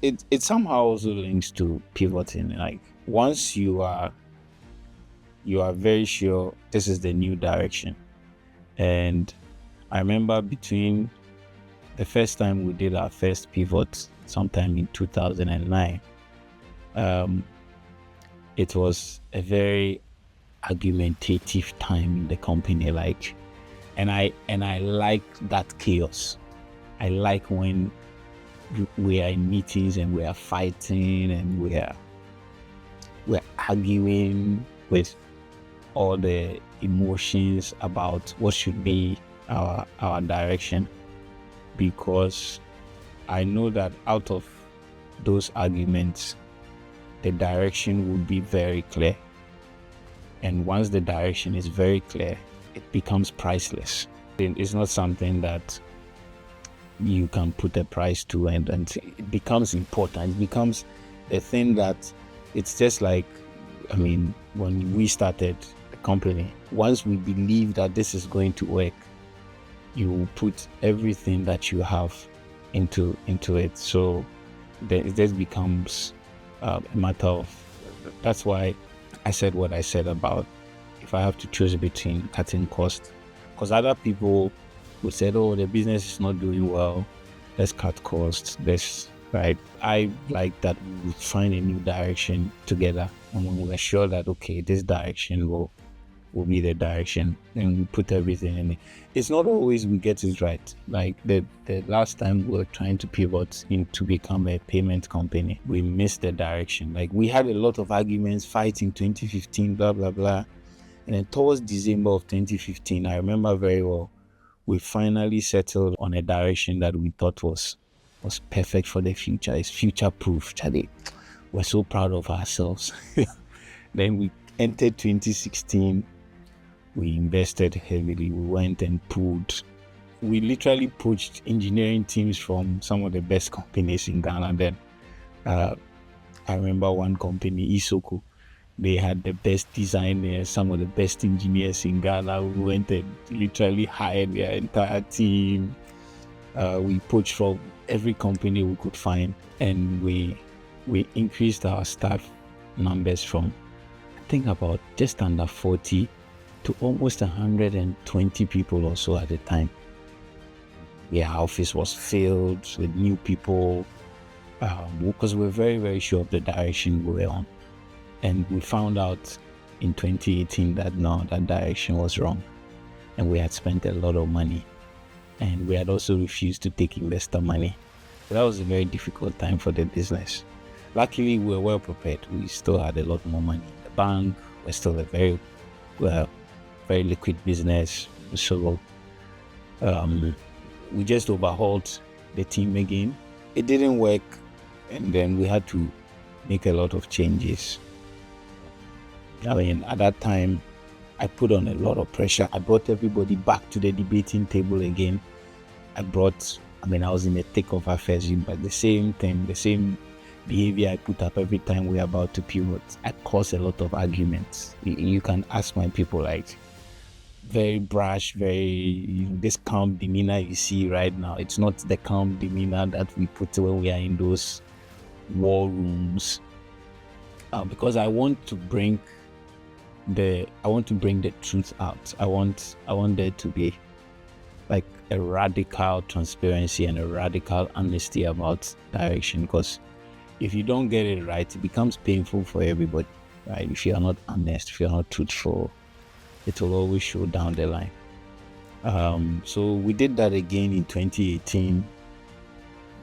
it somehow also links to pivoting. Like once you are very sure this is the new direction. And I remember between the first time we did our first pivot sometime in 2009, it was a very argumentative time in the company, like, and I like that chaos. I like when we are in meetings and we are fighting and we're arguing with all the emotions about what should be our direction, because I know that out of those arguments the direction would be very clear, and once the direction is very clear it becomes priceless. It's not something that you can put a price to, and it becomes important. It becomes a thing that it's just like, I mean, when we started the company, once we believe that this is going to work, you put everything that you have into it. So it just becomes a matter of, that's why I said what I said about if I have to choose between cutting costs, because other people would say, oh, the business is not doing well, let's cut costs, right? I like that we would find a new direction together, and when we're sure that, okay, this direction will be the direction, and we put everything in it. It's not always we get it right. Like the last time we were trying to pivot to become a payment company, we missed the direction. Like we had a lot of arguments, fighting 2015, blah, blah, blah. And then towards December of 2015, I remember very well, we finally settled on a direction that we thought was perfect for the future. It's future-proof, Charlie. We're so proud of ourselves. Then we entered 2016. We invested heavily. We went and we literally poached engineering teams from some of the best companies in Ghana then. I remember one company, Isoko. They had the best designers, some of the best engineers in Ghana. We went and literally hired their entire team. We poached from every company we could find, and we increased our staff numbers from, I think, about just under 40 to almost 120 people or so at the time. Yeah, our office was filled with new people because we're very, very sure of the direction we were on. And we found out in 2018 that no, that direction was wrong. And we had spent a lot of money. And we had also refused to take investor money. So that was a very difficult time for the business. Luckily, we were well prepared. We still had a lot more money in the bank. We're still a very liquid business. So we just overhauled the team again. It didn't work. And then we had to make a lot of changes. I mean, at that time, I put on a lot of pressure. I brought everybody back to the debating table again. I was in the thick of affairs, but the same thing, the same behavior I put up every time we were about to pivot, I caused a lot of arguments. You can ask my people, like, very brash, very, this calm demeanor you see right now. It's not the calm demeanor that we put when we are in those war rooms. Because I want to bring the truth out. I want there to be like a radical transparency and a radical honesty about direction, because if you don't get it right, it becomes painful for everybody, right? If you are not honest, if you are not truthful, it will always show down the line. So we did that again in 2018.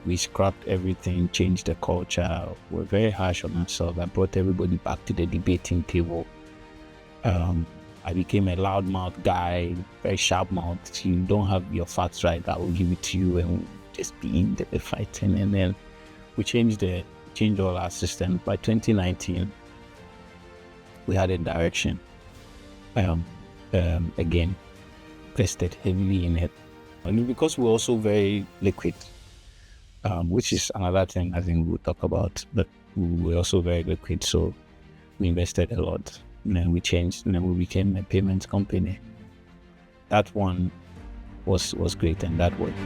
We scrapped everything, changed the culture. We're very harsh on ourselves. I brought everybody back to the debating table. I became a loudmouth guy, very sharp mouth. If you don't have your facts right, I will give it to you, and we'll just be in the fighting. And then we changed all our systems. By 2019, we had a direction. Again, invested heavily in it, and because we're also very liquid, which is another thing I think we'll talk about. But we're also very liquid, so we invested a lot. And then we changed, and then we became a payments company. That one was great, and that worked.